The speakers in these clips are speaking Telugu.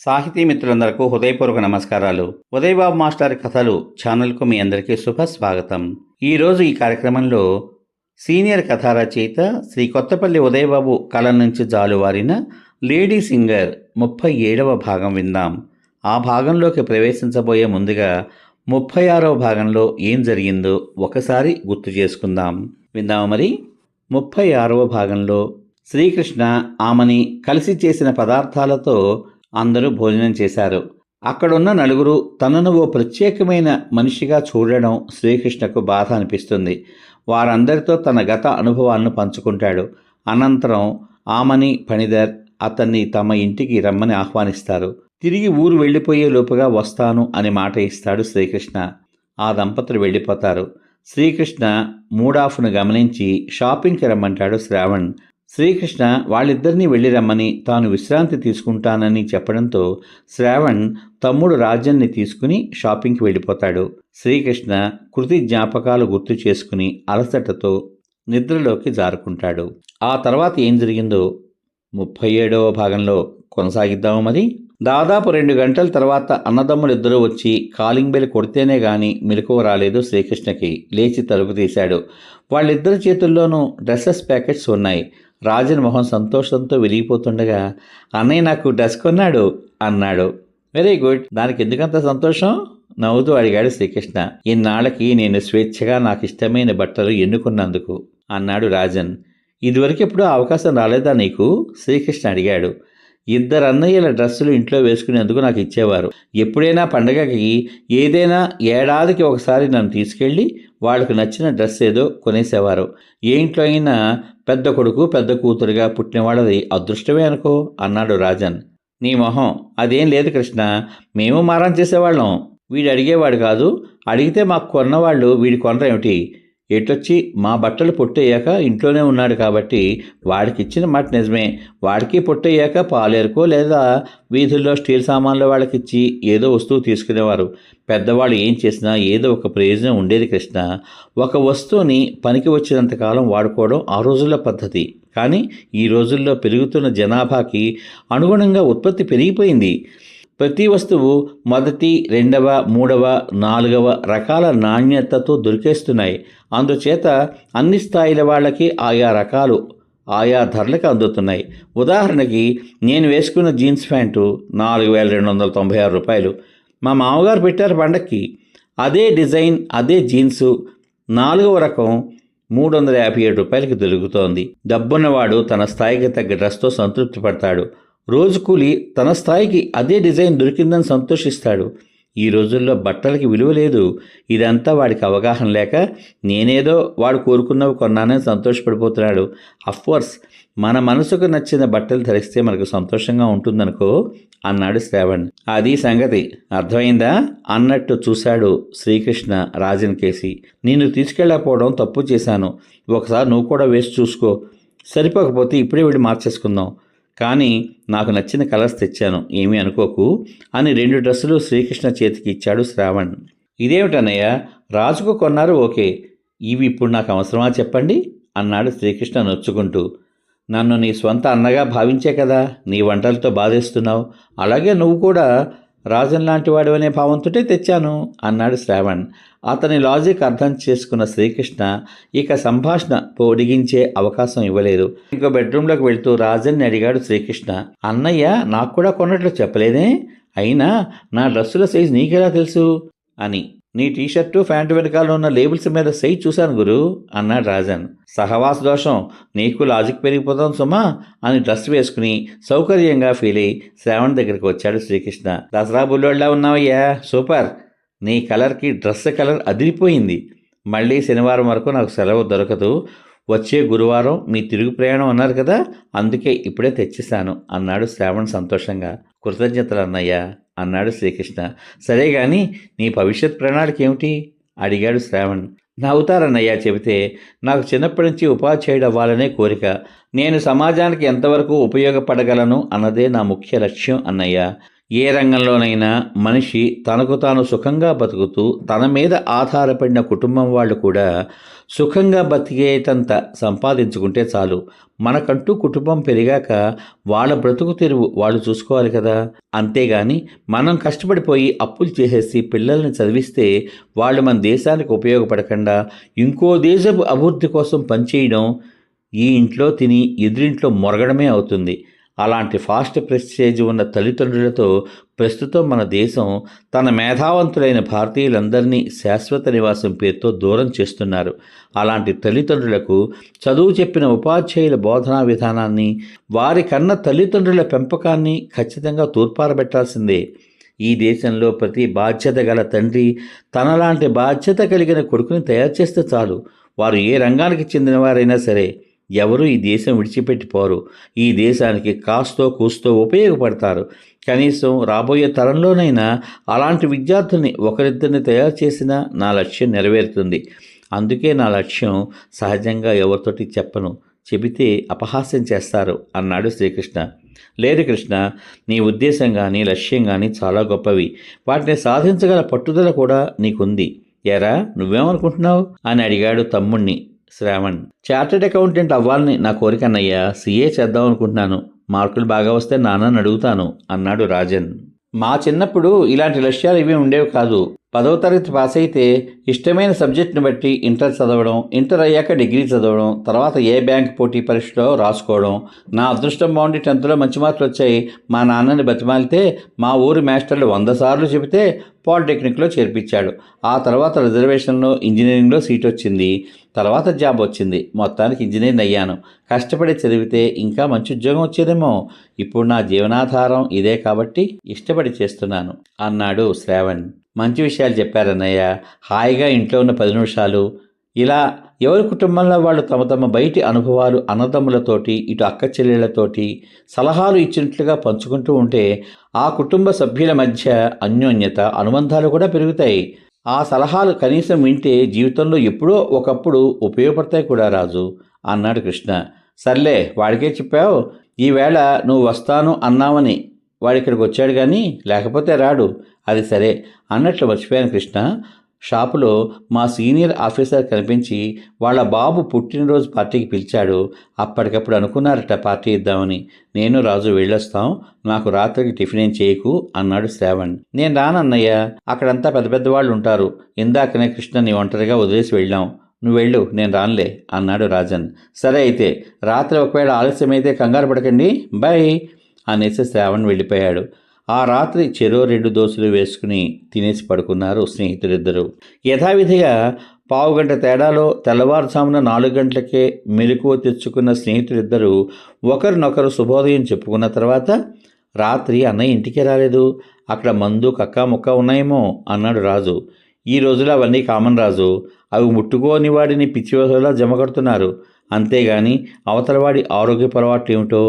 సాహితీ మిత్రులందరకు హృదయపూర్వక నమస్కారాలు. ఉదయబాబు మాస్టర్ కథలు ఛానల్కు మీ అందరికీ శుభ స్వాగతం. ఈరోజు ఈ కార్యక్రమంలో సీనియర్ కథా రచయిత శ్రీ కొత్తపల్లి ఉదయబాబు కలం నుంచి జాలువారిన లేడీ సింగర్ 37వ భాగం విందాం. ఆ భాగంలోకి ప్రవేశించబోయే ముందుగా 36వ భాగంలో ఏం జరిగిందో ఒకసారి గుర్తు చేసుకుందాం. విందాము మరి. 36వ భాగంలో శ్రీకృష్ణ ఆమెని కలిసి చేసిన పదార్థాలతో అందరూ భోజనం చేశారు. అక్కడున్న నలుగురు తనను ఓ ప్రత్యేకమైన మనిషిగా చూడడం శ్రీకృష్ణకు బాధ అనిపిస్తుంది. వారందరితో తన గత అనుభవాలను పంచుకుంటాడు. అనంతరం ఆమని, ఫణిధర్ అతన్ని తమ ఇంటికి రమ్మని ఆహ్వానిస్తారు. తిరిగి ఊరు వెళ్ళిపోయే లోపుగా వస్తాను అని మాట ఇస్తాడు శ్రీకృష్ణ. ఆ దంపతులు వెళ్ళిపోతారు. శ్రీకృష్ణ మూడాఫ్ను గమనించి షాపింగ్కి రమ్మంటాడు శ్రావణ్. శ్రీకృష్ణ వాళ్ళిద్దరినీ వెళ్ళి రమ్మని తాను విశ్రాంతి తీసుకుంటానని చెప్పడంతో శ్రావణ్ తమ్ముడు రాజన్ని తీసుకుని షాపింగ్కి వెళ్ళిపోతాడు. శ్రీకృష్ణ కృతి జ్ఞాపకాలు గుర్తు చేసుకుని అలసటతో నిద్రలోకి జారుకుంటాడు. ఆ తర్వాత ఏం జరిగిందో 37వ భాగంలో కొనసాగిద్దాము మరి. దాదాపు 2 గంటల తర్వాత అన్నదమ్ములిద్దరూ వచ్చి కాలింగ్ బెల్ కొడితేనే గాని మెలకువ రాలేదు శ్రీకృష్ణకి. లేచి తలుపు తీశాడు. వాళ్ళిద్దరి చేతుల్లోనూ డ్రెస్సెస్ ప్యాకెట్స్ ఉన్నాయి. రాజన్ మొహం సంతోషంతో వెలిగిపోతుండగా, అన్నయ్య నాకు డ్రెస్ కొన్నాడు అన్నాడు. వెరీ గుడ్, దానికి ఎందుకంత సంతోషం? నవ్వుతూ అడిగాడు శ్రీకృష్ణ. ఇన్నాళ్ళకి నేను స్వేచ్ఛగా నాకు ఇష్టమైన బట్టలు ఎన్నుకున్నందుకు అన్నాడు రాజన్. ఇదివరకు ఎప్పుడూ అవకాశం రాలేదా నీకు? శ్రీకృష్ణ అడిగాడు. 2 అన్నయ్యల డ్రెస్సులు ఇంట్లో వేసుకునేందుకు నాకు ఇచ్చేవారు. ఎప్పుడైనా పండగకి ఏదైనా ఏడాదికి ఒకసారి నన్ను తీసుకెళ్ళి వాళ్ళకు నచ్చిన డ్రెస్ ఏదో కొనేసేవారు. ఏ ఇంట్లో అయినా పెద్ద కొడుకు పెద్ద కూతురుగా పుట్టినవాళ్ళది అదృష్టమే అనుకో అన్నాడు రాజన్. నీ మొహం, అదేం లేదు కృష్ణ, మేము మారం చేసేవాళ్ళం. వీడు అడిగేవాడు కాదు, అడిగితే మాకు కొన్నవాళ్ళు వీడి కొనరేమిటి? ఎటొచ్చి మా బట్టలు పొట్టయ్యాక ఇంట్లోనే ఉన్నాడు కాబట్టి వాడికి ఇచ్చిన మాట నిజమే. వాడికి పొట్టయ్యాక పాలేరుకో లేదా వీధుల్లో స్టీల్ సామాన్లు వాళ్ళకిచ్చి ఏదో వస్తువు తీసుకునేవారు. పెద్దవాళ్ళు ఏం చేసినా ఏదో ఒక ప్రయోజనం ఉండేది కృష్ణ. ఒక వస్తువుని పనికి వచ్చినంతకాలం వాడుకోవడం ఆ రోజుల్లో పద్ధతి. కానీ ఈ రోజుల్లో పెరుగుతున్న జనాభాకి అనుగుణంగా ఉత్పత్తి పెరిగిపోయింది. ప్రతి వస్తువు మొదటి, 2వ, 3వ, 4వ రకాల నాణ్యతతో దొరికేస్తున్నాయి. అందుచేత అన్ని స్థాయిల వాళ్ళకి ఆయా రకాలు ఆయా ధరలకు అందుతున్నాయి. ఉదాహరణకి నేను వేసుకున్న జీన్స్ ప్యాంటు 4,296 రూపాయలు. మా మామగారు పెట్టారు పండక్కి. అదే డిజైన్, అదే జీన్సు 4వ రకం 357 రూపాయలకి దొరుకుతోంది. డబ్బున్నవాడు తన స్థాయికి తగ్గ డ్రెస్తో సంతృప్తి పడతాడు. రోజు కూలి తన స్థాయికి అదే డిజైన్ దొరికిందని సంతోషిస్తాడు. ఈ రోజుల్లో బట్టలకి విలువ లేదు. ఇదంతా వాడికి అవగాహన లేక నేనేదో వాడు కోరుకున్నవి కొన్నానని సంతోషపడిపోతున్నాడు. అఫ్కోర్స్ మన మనసుకు నచ్చిన బట్టలు ధరిస్తే మనకు సంతోషంగా ఉంటుందనుకో అన్నాడు శ్రావణ్. అది సంగతి, అర్థమైందా అన్నట్టు చూశాడు శ్రీకృష్ణ రాజన్ కేసి. నిన్ను తీసుకెళ్ళకపోవడం తప్పు చేశాను. ఒకసారి నువ్వు కూడా వేసి చూసుకో. సరిపోకపోతే ఇప్పుడే వెళ్ళి మార్చేసుకుందాం. కానీ నాకు నచ్చిన కలర్స్ తెచ్చాను, ఏమీ అనుకోకు అని 2 డ్రెస్సులు శ్రీకృష్ణ చేతికి ఇచ్చాడు శ్రావణ్. ఇదేమిటన్నయ్య, రాజుకు కొన్నారు ఓకే, ఇవి ఇప్పుడు నాకు అవసరమా చెప్పండి అన్నాడు శ్రీకృష్ణ నొచ్చుకుంటూ. నన్ను నీ స్వంత అన్నగా భావించే కదా నీ వంటలతో బాధేస్తున్నావు. అలాగే నువ్వు కూడా రాజన్ లాంటి వాడు అనే భావంతోటే తెచ్చాను అన్నాడు శ్రావణ్. అతని లాజిక్ అర్థం చేసుకున్న శ్రీకృష్ణ ఇక సంభాషణ పొడిగించే అవకాశం ఇవ్వలేదు. ఇంకో బెడ్రూమ్లోకి వెళ్తూ రాజన్ని అడిగాడు శ్రీకృష్ణ. అన్నయ్య నాకు కూడా కొన్నట్లు చెప్పలేదే, అయినా నా డ్రెస్సుల సైజు నీకెలా తెలుసు అని. నీ టీషర్టు ప్యాంటు వెనకాల ఉన్న లేబుల్స్ మీద సైజ్ చూశాను గురు అన్నాడు రాజన్. సహవాస దోషం, నీకు లాజిక్ పెరిగిపోతాం సుమా అని డ్రెస్ వేసుకుని సౌకర్యంగా ఫీల్ అయ్యి శ్రావణ్ దగ్గరికి వచ్చాడు శ్రీకృష్ణ. దసరా బుల్లోళ్ళ ఉన్నావయ్యా, సూపర్. నీ కలర్కి డ్రెస్ కలర్ అదిరిపోయింది. మళ్ళీ శనివారం వరకు నాకు సెలవు దొరకదు. వచ్చే గురువారం మీ తిరుగు ప్రయాణం అన్నారు కదా, అందుకే ఇప్పుడే తెచ్చేశాను అన్నాడు శ్రావణ్ సంతోషంగా. కృతజ్ఞతలు అన్నయ్య అన్నాడు శ్రీకృష్ణ. సరే గాని నీ భవిష్యత్ ప్రణాళిక ఏమిటి అడిగాడు శ్రావణ్. నవ్వుతారన్నయ్య చెబితే. నాకు చిన్నప్పటి నుంచి ఉపాధ్యాయుడు అవ్వాలనే కోరిక. నేను సమాజానికి ఎంతవరకు ఉపయోగపడగలను అన్నదే నా ముఖ్య లక్ష్యం అన్నయ్య. ఏ రంగంలోనైనా మనిషి తనకు తాను సుఖంగా బతుకుతూ తన మీద ఆధారపడిన కుటుంబం వాళ్ళు కూడా సుఖంగా బతికేటంత సంపాదించుకుంటే చాలు. మనకంటూ కుటుంబం పెరిగాక వాళ్ళ బ్రతుకు తెరువు వాళ్ళు చూసుకోవాలి కదా. అంతేగాని మనం కష్టపడిపోయి అప్పులు చేసేసి పిల్లల్ని చదివిస్తే వాళ్ళు మన దేశానికి ఉపయోగపడకుండా ఇంకో దేశపు అభివృద్ధి కోసం పనిచేయడం ఈ ఇంట్లో తిని ఎదురింట్లో మొరగడమే అవుతుంది. అలాంటి ఫాస్ట్ ప్రెస్టేజ్ ఉన్న తల్లిదండ్రులతో ప్రస్తుతం మన దేశం తన మేధావంతులైన భారతీయులందరినీ శాశ్వత నివాసం పేరుతో దూరం చేస్తున్నారు. అలాంటి తల్లిదండ్రులకు చదువు చెప్పిన ఉపాధ్యాయుల బోధనా విధానాన్ని, వారి కన్న తల్లిదండ్రుల పెంపకాన్ని ఖచ్చితంగా తూర్పారబెట్టాల్సిందే. ఈ దేశంలో ప్రతి బాధ్యత గల తండ్రి తనలాంటి బాధ్యత కలిగిన కొడుకుని తయారు చేస్తే చాలు. వారు ఏ రంగానికి చెందినవారైనా సరే ఎవరు ఈ దేశం విడిచిపెట్టిపోరు. ఈ దేశానికి కాస్తో కూస్తో ఉపయోగపడతారు. కనీసం రాబోయే తరంలోనైనా అలాంటి విద్యార్థుల్ని ఒకరిద్దరిని తయారు చేసినా నా లక్ష్యం నెరవేరుతుంది. అందుకే నా లక్ష్యం సహజంగా ఎవరితోటి చెప్పను, చెబితే అపహాస్యం చేస్తారు అన్నాడు శ్రీకృష్ణ. లేదు కృష్ణ, నీ ఉద్దేశం కానీ లక్ష్యం కానీ చాలా గొప్పవి. వాటిని సాధించగల పట్టుదల కూడా నీకుంది. ఎరా, నువ్వేమనుకుంటున్నావు అని అడిగాడు తమ్ముణ్ణి శ్రావణ్. చార్టెడ్ అకౌంటెంట్ అవ్వాలని నా కోరిక అన్నయ్య. సీఏ చేద్దాం అనుకుంటున్నాను. మార్కులు బాగా వస్తే నాన్నని అడుగుతాను అన్నాడు రాజన్. మా చిన్నప్పుడు ఇలాంటి లక్ష్యాలు ఇవి ఉండేవి కాదు. 10వ తరగతి పాస్ అయితే ఇష్టమైన సబ్జెక్ట్ని బట్టి ఇంటర్ చదవడం, ఇంటర్ అయ్యాక డిగ్రీ చదవడం, తర్వాత ఏ బ్యాంక్ పోటీ పరీక్షలో రాసుకోవడం. నా అదృష్టం బాగుండి 10థ్లో మంచి మార్కులు వచ్చాయి. మా నాన్నని బతిమాలితే మా ఊరి మాస్టర్లు 100 సార్లు చెబితే పాలిటెక్నిక్లో చేర్పించాడు. ఆ తర్వాత రిజర్వేషన్లో ఇంజనీరింగ్లో సీట్ వచ్చింది. తర్వాత జాబ్ వచ్చింది. మొత్తానికి ఇంజనీర్ అయ్యాను. కష్టపడి చదివితే ఇంకా మంచి ఉద్యోగం వచ్చేదేమో. ఇప్పుడు నా జీవనాధారం ఇదే కాబట్టి ఇష్టపడి చేస్తున్నాను అన్నాడు శ్రావణ్. మంచి విషయాలు చెప్పారన్నయ్య. హాయిగా ఇంట్లో ఉన్న 10 నిమిషాలు ఇలా ఎవరి కుటుంబంలో వాళ్ళు తమ తమ బయటి అనుభవాలు అన్నదమ్ములతోటి, ఇటు అక్క చెల్లెళ్లతోటి సలహాలు ఇచ్చినట్లుగా పంచుకుంటూ ఉంటే ఆ కుటుంబ సభ్యుల మధ్య అన్యోన్యత, అనుబంధాలు కూడా పెరుగుతాయి. ఆ సలహాలు కనీసం వింటే జీవితంలో ఎప్పుడో ఒకప్పుడు ఉపయోగపడతాయి కూడా రాజు అన్నాడు కృష్ణ. సర్లే, వాడికే చెప్పావు. ఈవేళ నువ్వు వస్తాను అన్నావని వాడిక్కడికి వచ్చాడు కానీ లేకపోతే రాడు. అది సరే, అన్నట్లు మర్చిపోయాను కృష్ణ. షాపులో మా సీనియర్ ఆఫీసర్ కనిపించి వాళ్ళ బాబు పుట్టినరోజు పార్టీకి పిలిచాడు. అప్పటికప్పుడు అనుకున్నారట పార్టీ ఇద్దామని. నేను రాజు వెళ్ళొస్తాం, నాకు రాత్రికి టిఫిన్ ఏం చేయకు అన్నాడు శ్రావణ్. నేను రానన్నయ్య, అక్కడంతా పెద్ద పెద్ద వాళ్ళు ఉంటారు. ఇందాకనే కృష్ణని ఒంటరిగా వదిలేసి వెళ్ళాం. నువ్వు వెళ్ళు, నేను రానులే అన్నాడు రాజన్. సరే అయితే, రాత్రి ఒకవేళ ఆలస్యమైతే కంగారు పడకండి, బాయ్ అనేసి శ్రావణ్ వెళ్ళిపోయాడు. ఆ రాత్రి చెరో 2 దోశలు వేసుకుని తినేసి పడుకున్నారు స్నేహితులిద్దరూ. యథావిధిగా పావుగంట తేడాలో తెల్లవారుజామున 4 గంటలకే మెలకువ తెచ్చుకున్న స్నేహితులిద్దరూ ఒకరినొకరు శుభోదయం చెప్పుకున్న తర్వాత, రాత్రి అన్నయ్య ఇంటికే రాలేదు, అక్కడ మందు కక్కా ముక్క ఉన్నాయేమో అన్నాడు రాజు. ఈ రోజులో అవన్నీ కామన్ రాజు. అవి ముట్టుకోని వాడిని పిచ్చివసలా జమ కడుతున్నారు. అంతేగాని అవతలవాడి ఆరోగ్యపరవాట్లు ఏమిటో,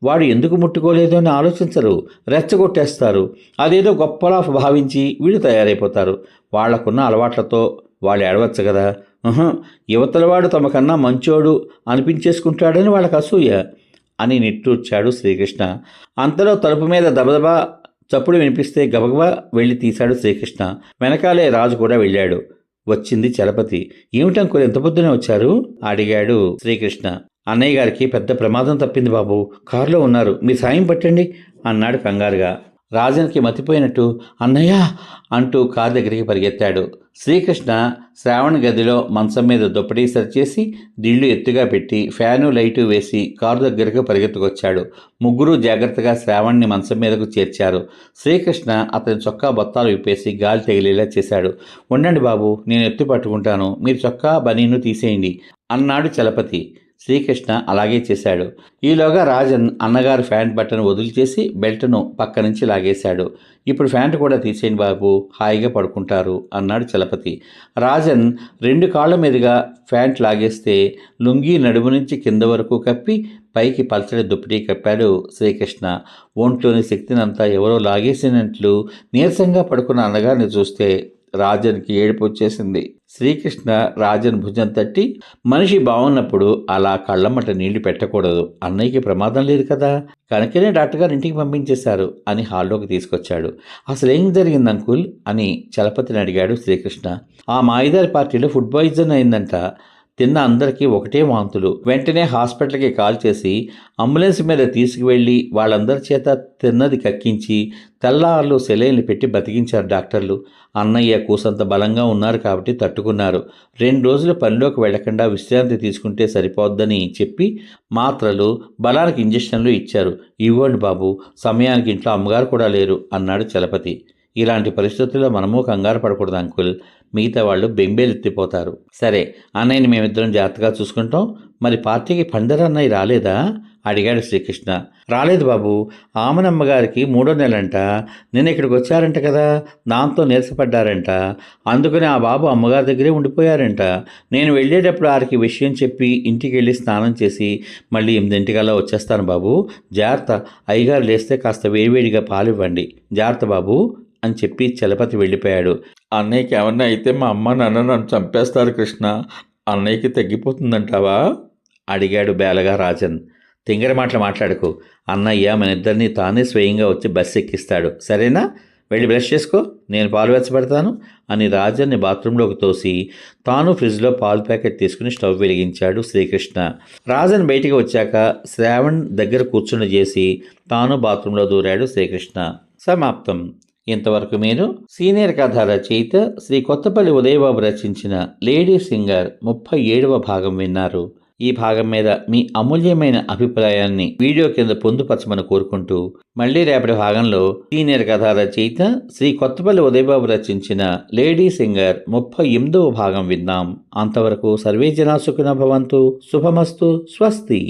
వాడు ఎందుకు ముట్టుకోలేదు అని ఆలోచించరు, రెచ్చగొట్టేస్తారు. అదేదో గొప్పలా భావించి వీళ్ళు తయారైపోతారు. వాళ్లకున్న అలవాట్లతో వాళ్ళు ఏడవచ్చు కదా. యువతలవాడు తమకన్నా మంచోడు అనిపించేసుకుంటాడని వాళ్ళకి అసూయ అని నిట్టూర్చాడు శ్రీకృష్ణ. అంతలో తలుపు మీద దబదబా చప్పుడు వినిపిస్తే గబగబా వెళ్ళి తీశాడు శ్రీకృష్ణ. వెనకాలే రాజు కూడా వెళ్ళాడు. వచ్చింది చలపతి. ఏమిటంకులు ఎంత పొద్దునే వచ్చారు అడిగాడు శ్రీకృష్ణ. అన్నయ్య గారికి పెద్ద ప్రమాదం తప్పింది బాబు, కారులో ఉన్నారు, మీ సాయం పట్టండి అన్నాడు కంగారుగా. రాజన్కి మతిపోయినట్టు అన్నయ్య అంటూ కారు దగ్గరికి పరిగెత్తాడు. శ్రీకృష్ణ శ్రావణ్ గదిలో మంచం మీద దుప్పటి సరిచేసి దిళ్ళు ఎత్తుగా పెట్టి ఫ్యాను లైటు వేసి కారు దగ్గరకు పరిగెత్తుకొచ్చాడు. ముగ్గురు జాగ్రత్తగా శ్రావణ్ని మంచం మీదకు చేర్చారు. శ్రీకృష్ణ అతని చొక్కా బొత్తాలు విప్పేసి గాలి తగిలేలా చేశాడు. ఉండండి బాబు, నేను ఎత్తు పట్టుకుంటాను, మీరు చొక్కా బనీను తీసేయండి అన్నాడు చలపతి. శ్రీకృష్ణ అలాగే చేశాడు. ఈలోగా రాజన్ అన్నగారు ప్యాంట్ బట్టను వదిలిచేసి బెల్ట్ను పక్క నుంచి లాగేశాడు. ఇప్పుడు ప్యాంట్ కూడా తీసేయండి బాబు, హాయిగా పడుకుంటారు అన్నాడు చలపతి. రాజన్ 2 కాళ్ల మీదుగా ప్యాంట్ లాగేస్తే లుంగీ నడుము నుంచి కింద వరకు కప్పి పైకి పల్చడి దుప్పటి కప్పాడు శ్రీకృష్ణ. ఒంట్లోని శక్తినంతా ఎవరో లాగేసినట్లు నీరసంగా పడుకున్న అన్నగారిని చూస్తే రాజన్కి ఏడుపు వచ్చేసింది. శ్రీకృష్ణ రాజన్ భుజం తట్టి, మనిషి బాగున్నప్పుడు అలా కళ్ళమ్మట నీళ్లు పెట్టకూడదు, అన్నయ్యకి ప్రమాదం లేదు కదా, కనుకనే డాక్టర్ గారు ఇంటికి పంపించేశారు అని హాల్లోకి తీసుకొచ్చాడు. అసలేం జరిగింది అంకుల్ అని చలపతిని అడిగాడు శ్రీకృష్ణ. ఆ మాయిదారి పార్టీలో ఫుడ్ పాయిజన్ అయిందంట. తిన్న అందరికీ ఒకటే వాంతులు. వెంటనే హాస్పిటల్కి కాల్ చేసి అంబులెన్స్ మీద తీసుకువెళ్ళి వాళ్ళందరి చేత తిన్నది కక్కించి తెల్లార్లు సెలైన్లు పెట్టి బతికించారు డాక్టర్లు. అన్నయ్య కూసంత బలంగా ఉన్నారు కాబట్టి తట్టుకున్నారు. 2 రోజులు పనిలోకి వెళ్లకుండా విశ్రాంతి తీసుకుంటే సరిపోద్దని చెప్పి మాత్రలు, బలానికి ఇంజెక్షన్లు ఇచ్చారు. ఇవ్వండి బాబు, సమయానికి ఇంట్లో అమ్మగారు కూడా లేరు అన్నాడు చలపతి. ఇలాంటి పరిస్థితుల్లో మనము కంగారు పడకూడదు అంకుల్, మిగతా వాళ్ళు బెంబేలెత్తిపోతారు. సరే, అన్నయ్యని మేమిద్దరం జాగ్రత్తగా చూసుకుంటాం. మరి పార్టీకి పండర అన్నయ్య రాలేదా అడిగాడు శ్రీకృష్ణ. రాలేదు బాబు, ఆమనమ్మగారికి 3వ నెలంట. నిన్న ఇక్కడికి వచ్చారంట కదా, దాంతో నీరసపడ్డారంట. అందుకని ఆ బాబు అమ్మగారి దగ్గరే ఉండిపోయారంట. నేను వెళ్ళేటప్పుడు వారికి విషయం చెప్పి ఇంటికి వెళ్ళి స్నానం చేసి మళ్ళీ 8 వచ్చేస్తాను బాబు, జాగ్రత్త. అయ్యగారు లేస్తే కాస్త వేడివేడిగా పాలు ఇవ్వండి, జాగ్రత్త బాబు అని చెప్పి చలపతి వెళ్ళిపోయాడు. అన్నయ్యకి ఏమన్నా అయితే మా అమ్మ నాన్న నన్ను చంపేస్తారు కృష్ణ, అన్నయ్యకి తగ్గిపోతుందంటావా అడిగాడు బేలగా రాజన్. తింగర మాటలు మాట్లాడుకు, అన్నయ్య మన ఇద్దరిని తానే స్వయంగా వచ్చి బస్సు ఎక్కిస్తాడు, సరేనా? వెళ్ళి బ్రష్ చేసుకో, నేను పాలు వెచ్చబెడతాను అని రాజన్ని బాత్రూంలోకి తోసి తాను ఫ్రిడ్జ్లో పాలు ప్యాకెట్ తీసుకుని స్టవ్ వెలిగించాడు శ్రీకృష్ణ. రాజన్ బయటికి వచ్చాక శ్రావణ్ దగ్గర కూర్చుని చేసి తాను బాత్రూంలో దూరాడు శ్రీకృష్ణ. సమాప్తం. ఇంతవరకు మీరు సీనియర్ కథ రచయిత శ్రీ కొత్తపల్లి ఉదయబాబు రచించిన లేడీ సింగర్ 37వ భాగం విన్నారు. ఈ భాగం మీద మీ అమూల్యమైన అభిప్రాయాన్ని వీడియో కింద పొందుపరచమని కోరుకుంటూ మళ్ళీ రేపటి భాగంలో సీనియర్ కథ రచయిత శ్రీ కొత్తపల్లి ఉదయబాబు రచించిన లేడీ సింగర్ 38వ భాగం విందాం. అంతవరకు సర్వే జనా సుఖినో భవంతు. శుభమస్తు. స్వస్తి.